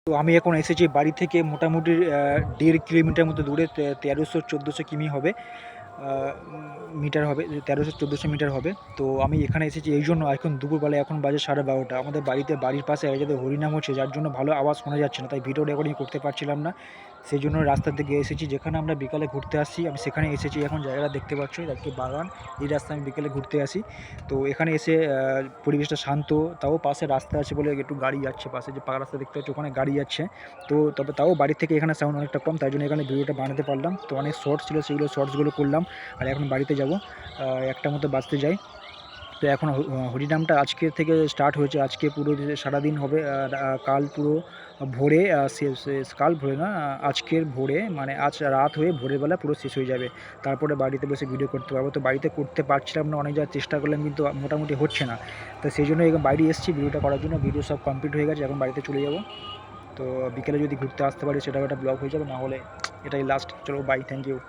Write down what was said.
তো আমি এখন এসেছি বাড়ি থেকে মোটামুটি 1.5 কিলোমিটার মতো দূরে, 1300-1400 কিমি হবে, মিটার হবে, 1300-1400 মিটার হবে। তো আমি এখানে এসেছি এই জন্য, এখন দুপুরবেলায়, এখন বাজে 12:30। আমাদের বাড়ির পাশে এক জায়গায় হরিনাম হচ্ছে, যার জন্য ভালো আওয়াজ শোনা যাচ্ছে না, তাই ভিডিও রেকর্ডিং করতে পারছিলাম না। সেই জন্য রাস্তার দিকে এসেছি, যেখানে আমরা বিকালে ঘুরতে আসছি, আমি সেখানে এসেছি। এখন জায়গাটা দেখতে পাচ্ছ, একটি বাগান, এই রাস্তায় আমি বিকেলে ঘুরতে আসি। তো এখানে এসে পরিবেশটা শান্ত, তাও পাশে রাস্তা আছে বলে একটু গাড়ি যাচ্ছে, পাশে যে পাকা রাস্তা দেখতে পাচ্ছ ওখানে গাড়ি যাচ্ছে। তো তবে তাও বাড়ির থেকে এখানে সাউন্ড অনেকটা কম, তাই জন্য এখানে ভিডিওটা বানাতে পারলাম। তো অনেক শর্টস ছিল, সেগুলো শর্টসগুলো করলাম। আর এখন বাড়িতে যাব, 1টা মতো বাজতে যায়। তো এখন হরিনামটা আজকে থেকে স্টার্ট হয়েছে, আজকে পুরো সারাদিন হবে। আর কাল পুরো ভোরে কাল ভোরে না, আজকের ভোরে, মানে আজ রাত হয়ে ভোরের বেলা পুরো শেষ হয়ে যাবে। তারপরে বাড়িতে বসে ভিডিও করতে পারবো। তো বাড়িতে করতে পারছিলাম না, অনেক জায়গায় চেষ্টা করলাম, কিন্তু মোটামুটি হচ্ছে না। তো সেই জন্য এখন বাইরে এসেছি ভিডিওটা করার জন্য। ভিডিও সব কমপ্লিট হয়ে গেছে, এখন বাড়িতে চলে যাব। তো বিকেলে যদি ঘুরতে আসতে পারি সেটাও একটা ব্লগ হয়ে যাবে, না হলে এটাই লাস্ট। চলো বাই, থ্যাংক ইউ।